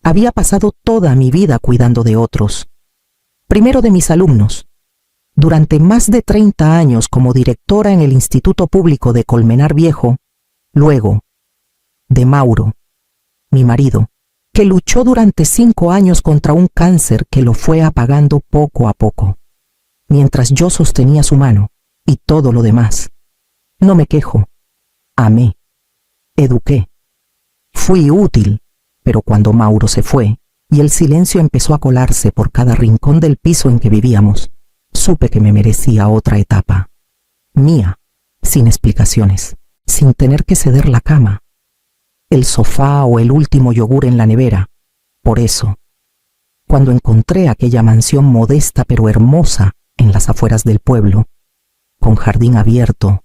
Había pasado toda mi vida cuidando de otros. Primero de mis alumnos. Durante más de 30 años como directora en el Instituto Público de Colmenar Viejo. Luego, de Mauro, mi marido, que luchó durante 5 años contra un cáncer que lo fue apagando poco a poco, mientras yo sostenía su mano y todo lo demás. No me quejo. Amé. Eduqué. Fui útil, pero cuando Mauro se fue y el silencio empezó a colarse por cada rincón del piso en que vivíamos, supe que me merecía otra etapa. Mía, sin explicaciones, sin tener que ceder la cama, el sofá o el último yogur en la nevera. Por eso, cuando encontré aquella mansión modesta pero hermosa en las afueras del pueblo, con jardín abierto,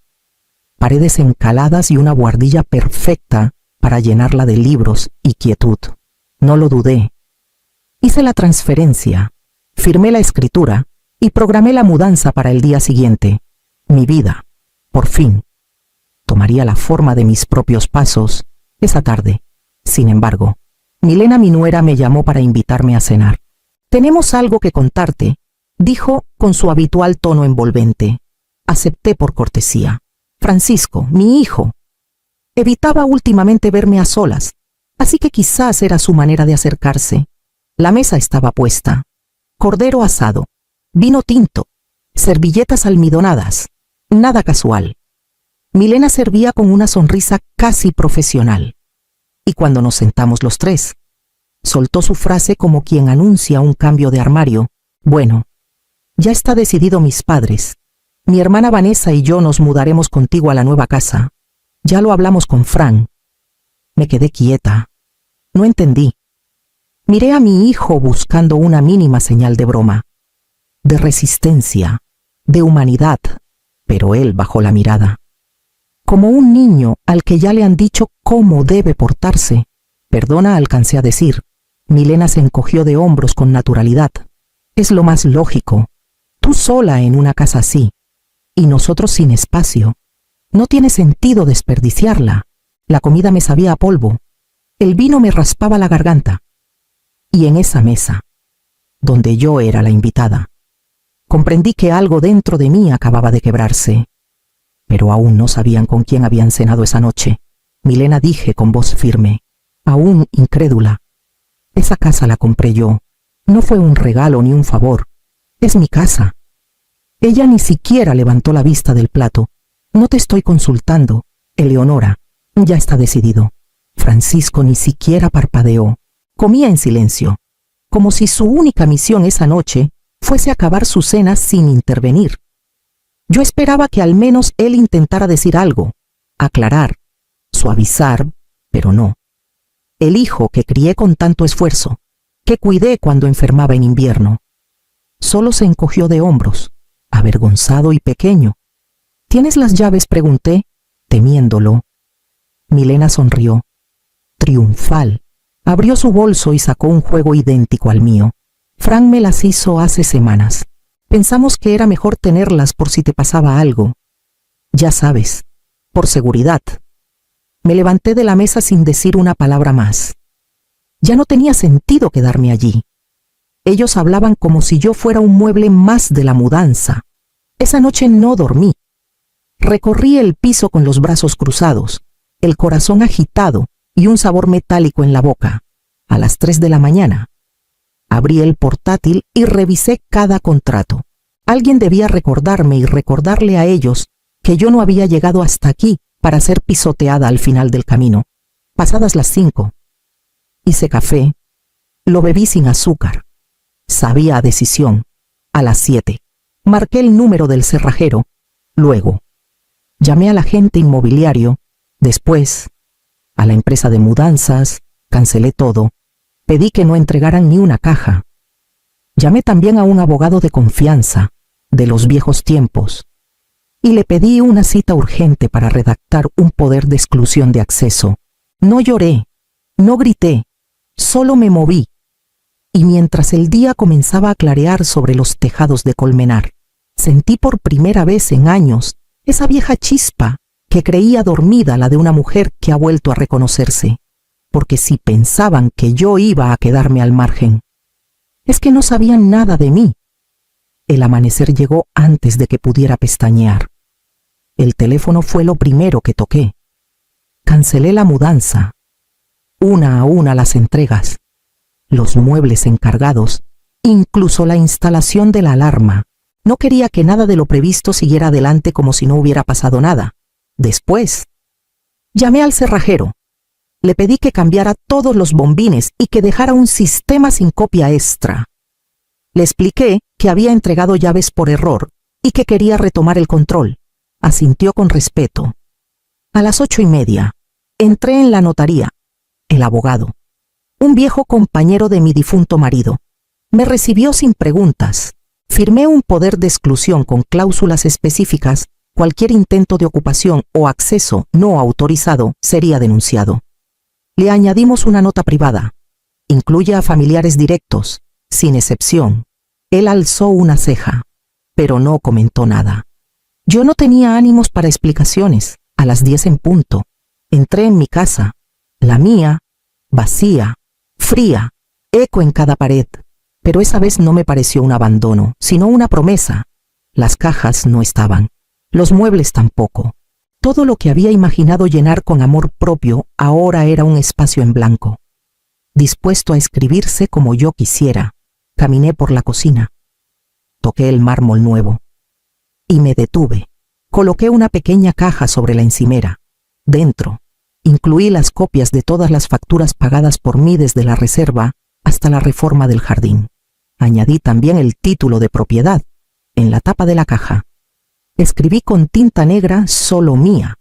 paredes encaladas y una buhardilla perfecta para llenarla de libros y quietud, no lo dudé. Hice la transferencia, firmé la escritura y programé la mudanza para el día siguiente. Mi vida, por fin, tomaría la forma de mis propios pasos esa tarde. Sin embargo, Milena, mi nuera, me llamó para invitarme a cenar. «Tenemos algo que contarte», dijo con su habitual tono envolvente. Acepté por cortesía. Francisco, mi hijo, evitaba últimamente verme a solas, así que quizás era su manera de acercarse. La mesa estaba puesta. Cordero asado, vino tinto, servilletas almidonadas, nada casual. Milena servía con una sonrisa casi profesional. Y cuando nos sentamos los tres, soltó su frase como quien anuncia un cambio de armario. «Bueno, ya está decidido, mis padres. Mi hermana Vanessa y yo nos mudaremos contigo a la nueva casa. Ya lo hablamos con Fran». Me quedé quieta. No entendí. Miré a mi hijo buscando una mínima señal de broma, de resistencia, de humanidad, pero él bajó la mirada. Como un niño al que ya le han dicho cómo debe portarse. «Perdona», alcancé a decir. Milena se encogió de hombros con naturalidad. «Es lo más lógico. Tú sola en una casa así, y nosotros sin espacio. No tiene sentido desperdiciarla. La comida me sabía a polvo. El vino me raspaba la garganta. Y en esa mesa, donde yo era la invitada, comprendí que algo dentro de mí acababa de quebrarse. Pero aún no sabían con quién habían cenado esa noche. «Milena», dije con voz firme, aún incrédula, «esa casa la compré yo. No fue un regalo ni un favor. Es mi casa». Ella ni siquiera levantó la vista del plato. «No te estoy consultando, Eleonora. Ya está decidido». Francisco ni siquiera parpadeó. Comía en silencio, como si su única misión esa noche fuese acabar su cena sin intervenir. Yo esperaba que al menos él intentara decir algo, aclarar, suavizar, pero no. El hijo que crié con tanto esfuerzo, que cuidé cuando enfermaba en invierno, solo se encogió de hombros, avergonzado y pequeño. «¿Tienes las llaves?», pregunté, temiéndolo. Milena sonrió, triunfal. Abrió su bolso y sacó un juego idéntico al mío. «Fran me las hizo hace semanas. Pensamos que era mejor tenerlas por si te pasaba algo. Ya sabes, por seguridad». Me levanté de la mesa sin decir una palabra más. Ya no tenía sentido quedarme allí. Ellos hablaban como si yo fuera un mueble más de la mudanza. Esa noche no dormí. Recorrí el piso con los brazos cruzados, el corazón agitado y un sabor metálico en la boca. A las 3 de la mañana, abrí el portátil y revisé cada contrato. Alguien debía recordarme y recordarle a ellos que yo no había llegado hasta aquí para ser pisoteada al final del camino. Pasadas las 5, hice café, lo bebí sin azúcar. Sabía a decisión. A las 7, marqué el número del cerrajero. Luego, llamé al agente inmobiliario. Después, a la empresa de mudanzas, cancelé todo. Pedí que no entregaran ni una caja. Llamé también a un abogado de confianza, de los viejos tiempos, y le pedí una cita urgente para redactar un poder de exclusión de acceso. No lloré, no grité, solo me moví. Y mientras el día comenzaba a clarear sobre los tejados de Colmenar, sentí por primera vez en años esa vieja chispa que creía dormida, la de una mujer que ha vuelto a reconocerse. porque si pensaban que yo iba a quedarme al margen, es que no sabían nada de mí. El amanecer llegó antes de que pudiera pestañear. El teléfono fue lo primero que toqué. Cancelé la mudanza, una a una las entregas, los muebles encargados, incluso la instalación de la alarma. No quería que nada de lo previsto siguiera adelante como si no hubiera pasado nada. Después, llamé al cerrajero. Le pedí que cambiara todos los bombines y que dejara un sistema sin copia extra. Le expliqué que había entregado llaves por error y que quería retomar el control. Asintió con respeto. A las 8:30, entré en la notaría. El abogado, un viejo compañero de mi difunto marido, me recibió sin preguntas. Firmé un poder de exclusión con cláusulas específicas. Cualquier intento de ocupación o acceso no autorizado sería denunciado. Le añadimos una nota privada. Incluye a familiares directos, sin excepción. Él alzó una ceja, pero no comentó nada. Yo no tenía ánimos para explicaciones. A las 10 en punto, entré en mi casa, la mía, vacía, fría, eco en cada pared. Pero esa vez no me pareció un abandono, sino una promesa. Las cajas no estaban, los muebles tampoco. Todo lo que había imaginado llenar con amor propio ahora era un espacio en blanco, dispuesto a escribirse como yo quisiera. Caminé por la cocina. Toqué el mármol nuevo. Y me detuve. Coloqué una pequeña caja sobre la encimera. Dentro, incluí las copias de todas las facturas pagadas por mí desde la reserva hasta la reforma del jardín. Añadí también el título de propiedad en la tapa de la caja. Escribí con tinta negra solo mía.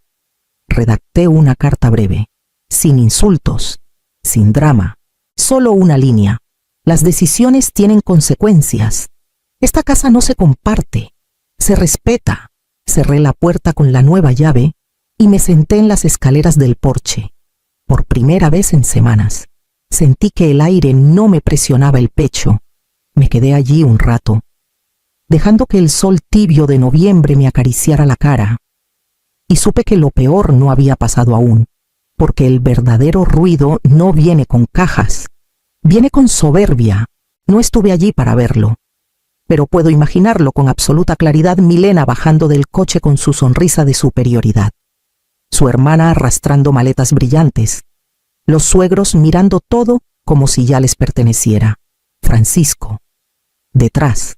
Redacté una carta breve, sin insultos, sin drama, solo una línea. Las decisiones tienen consecuencias. Esta casa no se comparte, se respeta. Cerré la puerta con la nueva llave y me senté en las escaleras del porche. Por primera vez en semanas, sentí que el aire no me presionaba el pecho. Me quedé allí un rato, dejando que el sol tibio de noviembre me acariciara la cara. Y supe que lo peor no había pasado aún, porque el verdadero ruido no viene con cajas, viene con soberbia. No estuve allí para verlo, pero puedo imaginarlo con absoluta claridad. Milena bajando del coche con su sonrisa de superioridad, su hermana arrastrando maletas brillantes, los suegros mirando todo como si ya les perteneciera. Francisco, detrás,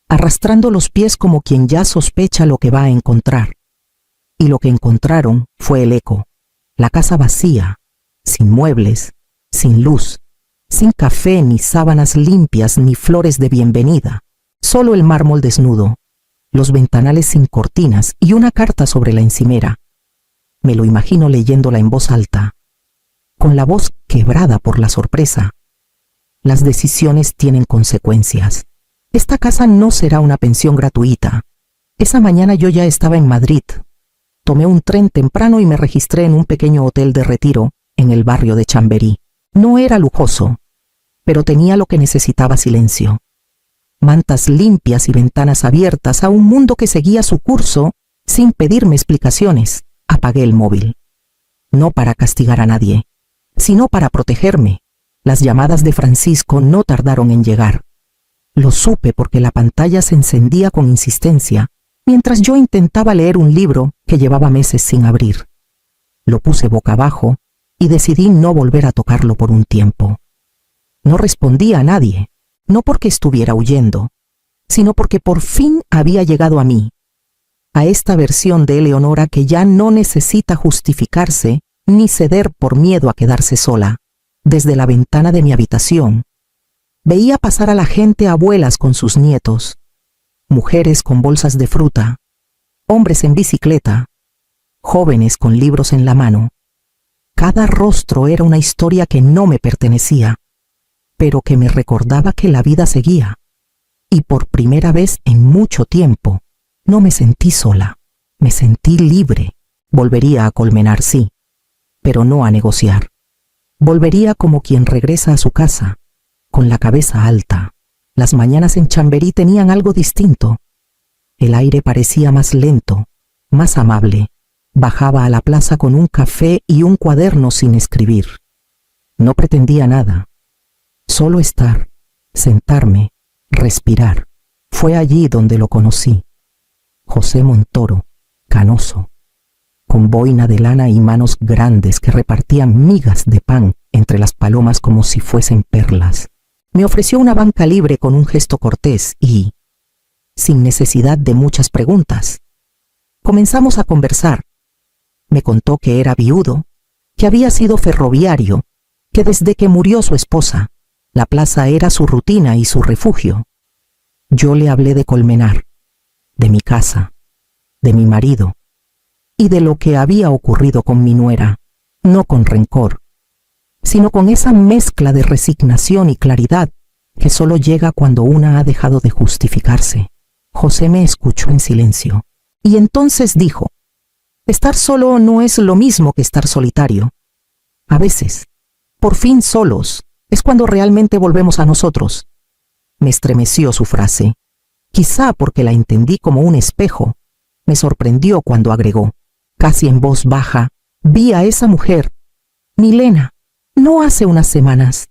arrastrando los pies como quien ya sospecha lo que va a encontrar. Y lo que encontraron fue el eco, la casa vacía, sin muebles, sin luz, sin café, ni sábanas limpias, ni flores de bienvenida. Solo el mármol desnudo, los ventanales sin cortinas y una carta sobre la encimera. Me lo imagino leyéndola en voz alta, con la voz quebrada por la sorpresa. Las decisiones tienen consecuencias. Esta casa no será una pensión gratuita. Esa mañana yo ya estaba en Madrid. Tomé un tren temprano y me registré en un pequeño hotel de retiro en el barrio de Chamberí. No era lujoso, pero tenía lo que necesitaba: silencio. Mantas limpias y ventanas abiertas a un mundo que seguía su curso sin pedirme explicaciones. Apagué el móvil. No para castigar a nadie, sino para protegerme. Las llamadas de Francisco no tardaron en llegar. Lo supe porque la pantalla se encendía con insistencia, mientras yo intentaba leer un libro que llevaba meses sin abrir. Lo puse boca abajo y decidí no volver a tocarlo por un tiempo. No respondía a nadie, no porque estuviera huyendo, sino porque por fin había llegado a mí, a esta versión de Eleonora que ya no necesita justificarse ni ceder por miedo a quedarse sola. Desde la ventana de mi habitación, veía pasar a la gente, abuelas con sus nietos, mujeres con bolsas de fruta, hombres en bicicleta, jóvenes con libros en la mano. Cada rostro era una historia que no me pertenecía, pero que me recordaba que la vida seguía. Y por primera vez en mucho tiempo, no me sentí sola, me sentí libre. Volvería a Colmenar, sí, pero no a negociar. Volvería como quien regresa a su casa, con la cabeza alta. Las mañanas en Chamberí tenían algo distinto. El aire parecía más lento, más amable. Bajaba a la plaza con un café y un cuaderno sin escribir. No pretendía nada. Solo estar, sentarme, respirar. Fue allí donde lo conocí. José Montoro, canoso, con boina de lana y manos grandes que repartían migas de pan entre las palomas como si fuesen perlas. Me ofreció una banca libre con un gesto cortés y, sin necesidad de muchas preguntas, comenzamos a conversar. Me contó que era viudo, que había sido ferroviario, que desde que murió su esposa, la plaza era su rutina y su refugio. Yo le hablé de Colmenar, de mi casa, de mi marido, y de lo que había ocurrido con mi nuera, no con rencor, sino con esa mezcla de resignación y claridad que solo llega cuando una ha dejado de justificarse. José me escuchó en silencio, y entonces dijo: estar solo no es lo mismo que estar solitario. A veces, por fin solos, es cuando realmente volvemos a nosotros. Me estremeció su frase. Quizá porque la entendí como un espejo. Me sorprendió cuando agregó, casi en voz baja: vi a esa mujer, Milena, no hace unas semanas.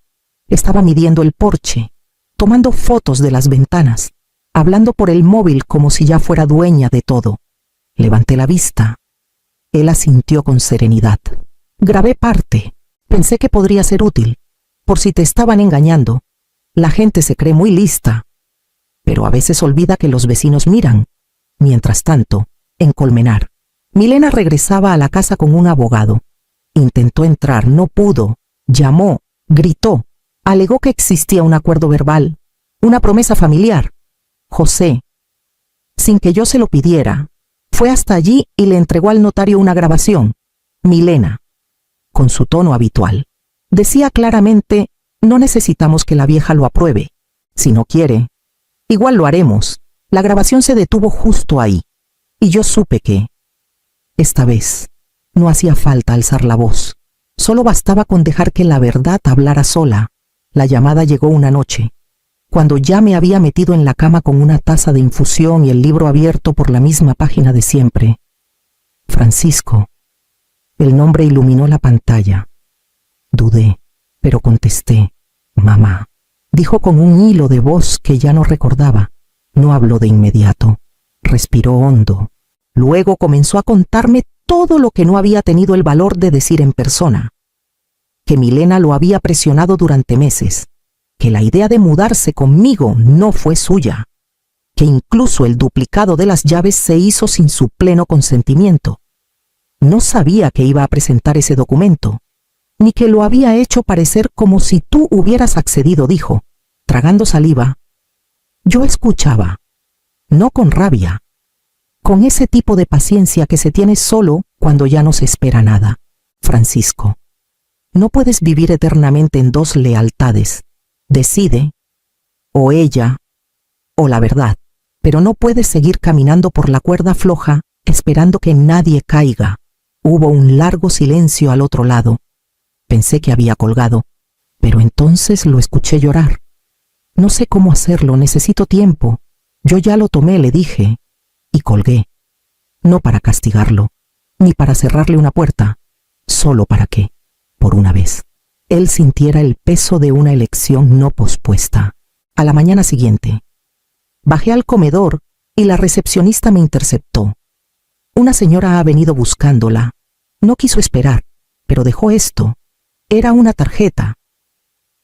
Estaba midiendo el porche, tomando fotos de las ventanas, hablando por el móvil como si ya fuera dueña de todo. Levanté la vista. Él asintió con serenidad. Grabé parte. Pensé que podría ser útil, por si te estaban engañando. La gente se cree muy lista, pero a veces olvida que los vecinos miran. Mientras tanto, en Colmenar, Milena regresaba a la casa con un abogado. Intentó entrar, no pudo. Llamó, gritó, alegó que existía un acuerdo verbal, una promesa familiar. José, sin que yo se lo pidiera, fue hasta allí y le entregó al notario una grabación. Milena, con su tono habitual, decía claramente: no necesitamos que la vieja lo apruebe. Si no quiere, igual lo haremos. La grabación se detuvo justo ahí, y yo supe que, esta vez, no hacía falta alzar la voz. Solo bastaba con dejar que la verdad hablara sola. La llamada llegó una noche, cuando ya me había metido en la cama con una taza de infusión y el libro abierto por la misma página de siempre. Francisco. El nombre iluminó la pantalla. Dudé, pero contesté. Mamá. Dijo con un hilo de voz que ya no recordaba. No habló de inmediato. Respiró hondo. Luego comenzó a contarme todo lo que no había tenido el valor de decir en persona. Que Milena lo había presionado durante meses. Que la idea de mudarse conmigo no fue suya. Que incluso el duplicado de las llaves se hizo sin su pleno consentimiento. No sabía que iba a presentar ese documento, ni que lo había hecho parecer como si tú hubieras accedido, dijo, tragando saliva. Yo escuchaba, no con rabia, con ese tipo de paciencia que se tiene solo cuando ya no se espera nada. Francisco, no puedes vivir eternamente en dos lealtades. Decide, o ella, o la verdad, pero no puedes seguir caminando por la cuerda floja esperando que nadie caiga. Hubo un largo silencio al otro lado. Pensé que había colgado, pero entonces lo escuché llorar. No sé cómo hacerlo, necesito tiempo. Yo ya lo tomé, le dije, y colgué. No para castigarlo, ni para cerrarle una puerta, solo para que, por una vez, él sintiera el peso de una elección no pospuesta. A la mañana siguiente, bajé al comedor y la recepcionista me interceptó. Una señora ha venido buscándola. No quiso esperar, pero dejó esto. Era una tarjeta.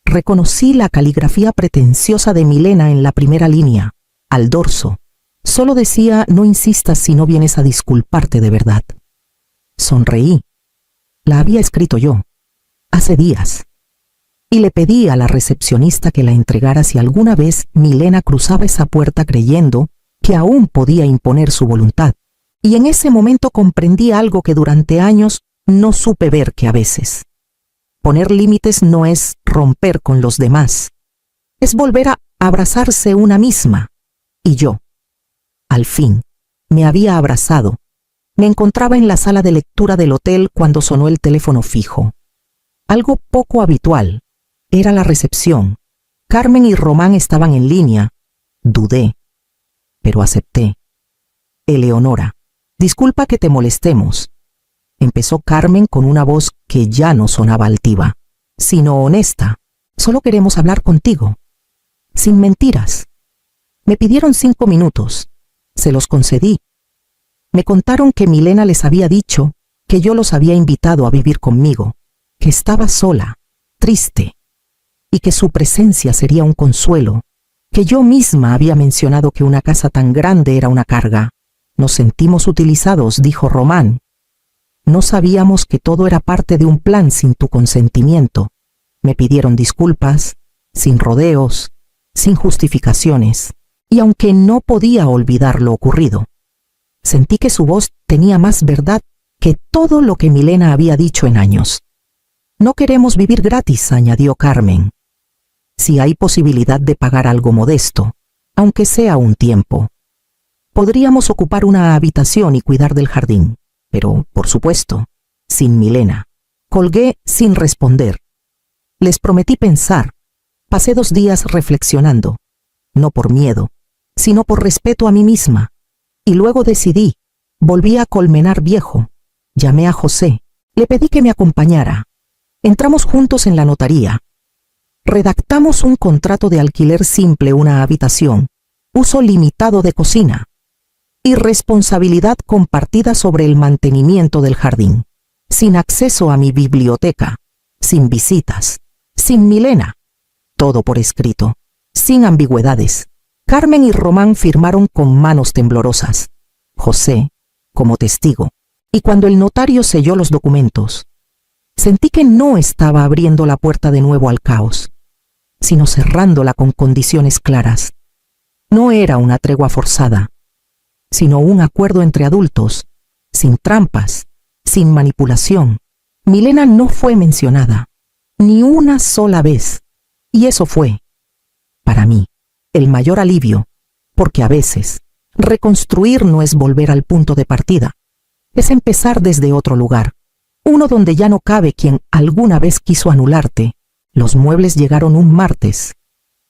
Reconocí la caligrafía pretenciosa de Milena en la primera línea, al dorso. Solo decía: no insistas si no vienes a disculparte de verdad. Sonreí. La había escrito yo, hace días. Y le pedí a la recepcionista que la entregara si alguna vez Milena cruzaba esa puerta creyendo que aún podía imponer su voluntad. Y en ese momento comprendí algo que durante años no supe ver, que a veces poner límites no es romper con los demás, es volver a abrazarse una misma. Y yo, al fin, me había abrazado. Me encontraba en la sala de lectura del hotel cuando sonó el teléfono fijo. Algo poco habitual. Era la recepción. Carmen y Román estaban en línea. Dudé, pero acepté. Eleonora, disculpa que te molestemos. Empezó Carmen con una voz que ya no sonaba altiva. sino honesta. Solo queremos hablar contigo. Sin mentiras. Me pidieron 5 minutos. Se los concedí. Me contaron que Milena les había dicho que yo los había invitado a vivir conmigo, que estaba sola, triste, y que su presencia sería un consuelo, que yo misma había mencionado que una casa tan grande era una carga. Nos sentimos utilizados, dijo Román. No sabíamos que todo era parte de un plan sin tu consentimiento. Me pidieron disculpas, sin rodeos, sin justificaciones, y aunque no podía olvidar lo ocurrido, sentí que su voz tenía más verdad que todo lo que Milena había dicho en años. No queremos vivir gratis, añadió Carmen. Si hay posibilidad de pagar algo modesto, aunque sea un tiempo, podríamos ocupar una habitación y cuidar del jardín, pero, por supuesto, sin Milena. Colgué sin responder. Les prometí pensar. Pasé 2 días reflexionando, no por miedo, sino por respeto a mí misma, y luego decidí. Volví a Colmenar Viejo. Llamé a José. Le pedí que me acompañara. Entramos juntos en la notaría. Redactamos un contrato de alquiler simple, una habitación, uso limitado de cocina y responsabilidad compartida sobre el mantenimiento del jardín, sin acceso a mi biblioteca, sin visitas, sin Milena. Todo por escrito, sin ambigüedades. Carmen y Román firmaron con manos temblorosas. José, como testigo. Y cuando el notario selló los documentos, sentí que no estaba abriendo la puerta de nuevo al caos, sino cerrándola con condiciones claras. No era una tregua forzada, sino un acuerdo entre adultos, sin trampas, sin manipulación. Milena no fue mencionada, ni una sola vez, y eso fue, para mí, el mayor alivio, porque a veces, reconstruir no es volver al punto de partida, es empezar desde otro lugar, uno donde ya no cabe quien alguna vez quiso anularte. Los muebles llegaron un martes,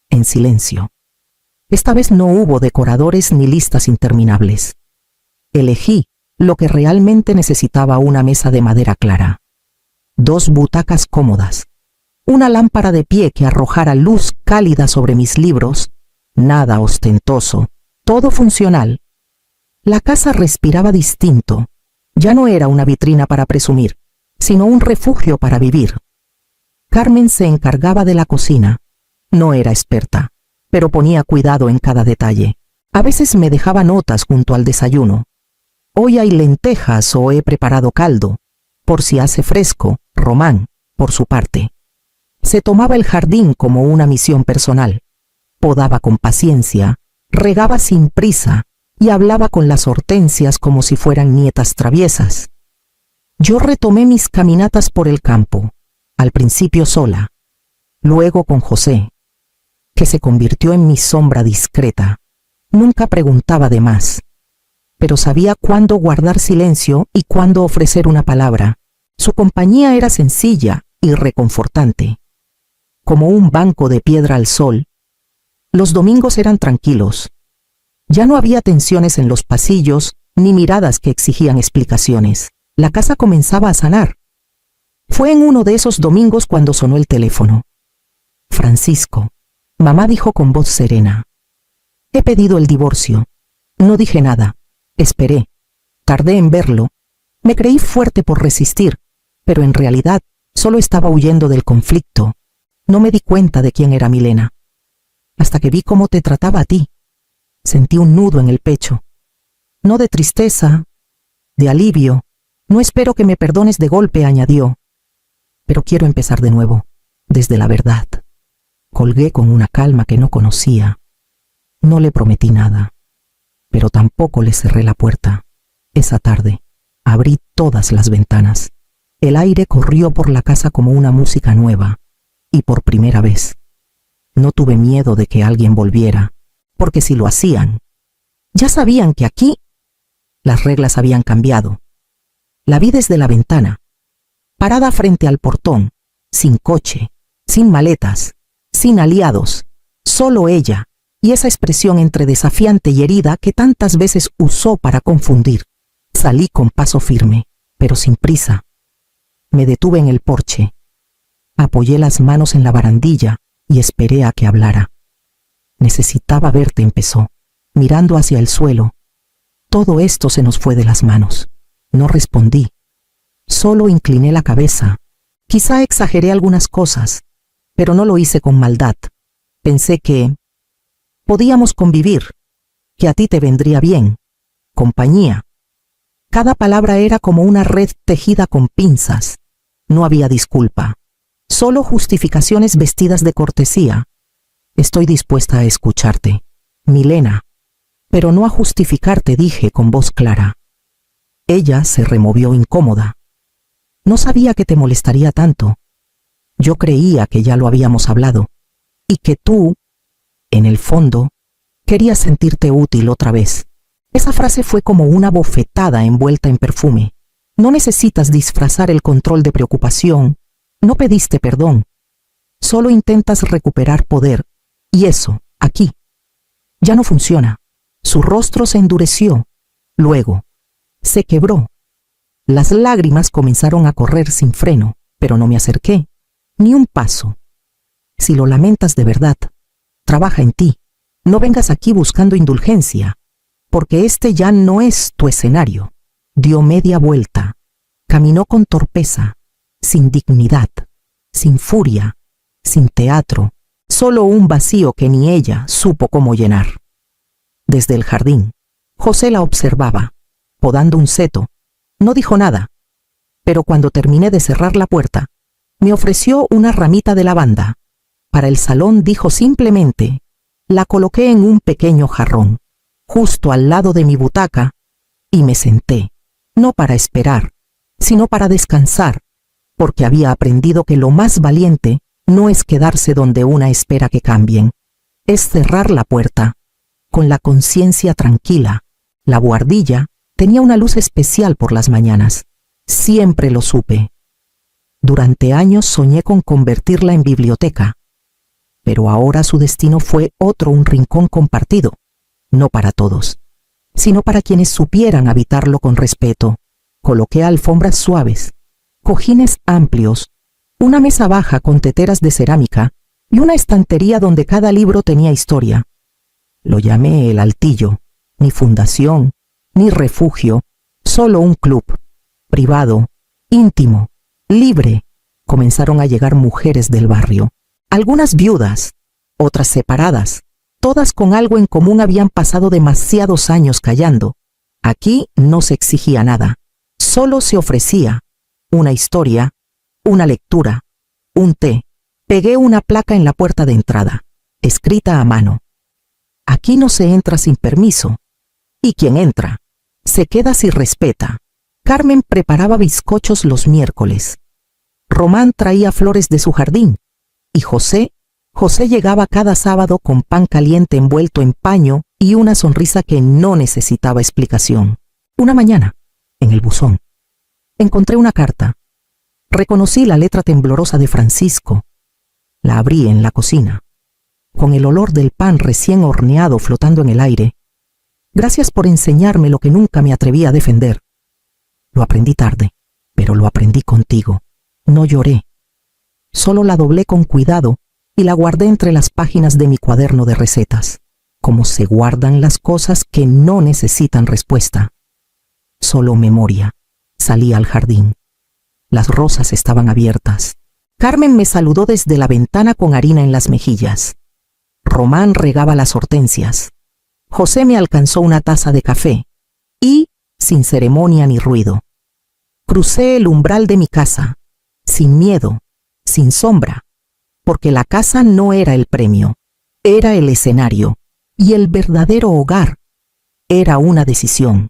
en silencio. Esta vez no hubo decoradores ni listas interminables. Elegí lo que realmente necesitaba: una mesa de madera clara, 2 butacas cómodas, una lámpara de pie que arrojara luz cálida sobre mis libros, nada ostentoso, todo funcional. La casa respiraba distinto. Ya no era una vitrina para presumir, sino un refugio para vivir. Carmen se encargaba de la cocina. No era experta, pero ponía cuidado en cada detalle. A veces me dejaba notas junto al desayuno. Hoy hay lentejas o he preparado caldo. Por si hace fresco. Román, por su parte, se tomaba el jardín como una misión personal. Podaba con paciencia, regaba sin prisa y hablaba con las hortensias como si fueran nietas traviesas. Yo retomé mis caminatas por el campo, al principio sola, luego con José, que se convirtió en mi sombra discreta. Nunca preguntaba de más, pero sabía cuándo guardar silencio y cuándo ofrecer una palabra. Su compañía era sencilla y reconfortante, como un banco de piedra al sol. Los domingos eran tranquilos. Ya no había tensiones en los pasillos ni miradas que exigían explicaciones. La casa comenzaba a sanar. Fue en uno de esos domingos cuando sonó el teléfono. Francisco, mamá dijo con voz serena. He pedido el divorcio. No dije nada. Esperé. Tardé en verlo. Me creí fuerte por resistir, pero en realidad solo estaba huyendo del conflicto. No me di cuenta de quién era Milena, hasta que vi cómo te trataba a ti. Sentí un nudo en el pecho. No de tristeza, de alivio. No espero que me perdones de golpe, añadió. Pero quiero empezar de nuevo, desde la verdad. Colgué con una calma que no conocía. No le prometí nada, pero tampoco le cerré la puerta. Esa tarde, abrí todas las ventanas. El aire corrió por la casa como una música nueva, y por primera vez, no tuve miedo de que alguien volviera, porque si lo hacían, ya sabían que aquí las reglas habían cambiado. La vi desde la ventana, parada frente al portón, sin coche, sin maletas, sin aliados, solo ella, y esa expresión entre desafiante y herida que tantas veces usó para confundir. Salí con paso firme, pero sin prisa. Me detuve en el porche. Apoyé las manos en la barandilla y esperé a que hablara. Necesitaba verte, empezó, mirando hacia el suelo. Todo esto se nos fue de las manos. No respondí. Solo incliné la cabeza. Quizá exageré algunas cosas, pero no lo hice con maldad. Pensé que podíamos convivir, que a ti te vendría bien, compañía. Cada palabra era como una red tejida con pinzas. No había disculpa, solo justificaciones vestidas de cortesía. Estoy dispuesta a escucharte, Milena, pero no a justificarte, dije con voz clara. Ella se removió incómoda. No sabía que te molestaría tanto. Yo creía que ya lo habíamos hablado, y que tú, en el fondo, querías sentirte útil otra vez. Esa frase fue como una bofetada envuelta en perfume. No necesitas disfrazar el control de preocupación. No pediste perdón. Solo intentas recuperar poder. Y eso, aquí, ya no funciona. Su rostro se endureció. Luego, se quebró. Las lágrimas comenzaron a correr sin freno, pero no me acerqué. Ni un paso. Si lo lamentas de verdad, trabaja en ti. No vengas aquí buscando indulgencia, porque este ya no es tu escenario. Dio media vuelta. Caminó con torpeza, sin dignidad, sin furia, sin teatro, solo un vacío que ni ella supo cómo llenar. Desde el jardín, José la observaba, podando un seto. No dijo nada, pero cuando terminé de cerrar la puerta, me ofreció una ramita de lavanda. Para el salón dijo simplemente, la coloqué en un pequeño jarrón, justo al lado de mi butaca, y me senté, no para esperar, sino para descansar, porque había aprendido que lo más valiente no es quedarse donde una espera que cambien, es cerrar la puerta, con la conciencia tranquila. La buhardilla tenía una luz especial por las mañanas. Siempre lo supe. Durante años soñé con convertirla en biblioteca, pero ahora su destino fue otro, un rincón compartido, no para todos, sino para quienes supieran habitarlo con respeto. Coloqué alfombras suaves, cojines amplios, una mesa baja con teteras de cerámica y una estantería donde cada libro tenía historia. Lo llamé el Altillo, ni fundación, ni refugio, solo un club, privado, íntimo, libre. Comenzaron a llegar mujeres del barrio, algunas viudas, otras separadas, todas con algo en común: habían pasado demasiados años callando. Aquí no se exigía nada, solo se ofrecía una historia, una lectura, un té. Pegué una placa en la puerta de entrada, escrita a mano. Aquí no se entra sin permiso, y quien entra, se queda si respeta. Carmen preparaba bizcochos los miércoles. Román traía flores de su jardín, y José llegaba cada sábado con pan caliente envuelto en paño y una sonrisa que no necesitaba explicación. Una mañana, en el buzón, encontré una carta. Reconocí la letra temblorosa de Francisco. La abrí en la cocina, con el olor del pan recién horneado flotando en el aire. Gracias por enseñarme lo que nunca me atreví a defender. Lo aprendí tarde, pero lo aprendí contigo. No lloré. Solo la doblé con cuidado y la guardé entre las páginas de mi cuaderno de recetas, como se guardan las cosas que no necesitan respuesta. Solo memoria. Salí al jardín. Las rosas estaban abiertas. Carmen me saludó desde la ventana con harina en las mejillas. Román regaba las hortensias. José me alcanzó una taza de café y, sin ceremonia ni ruido, crucé el umbral de mi casa, sin miedo, sin sombra, porque la casa no era el premio, era el escenario, y el verdadero hogar era una decisión.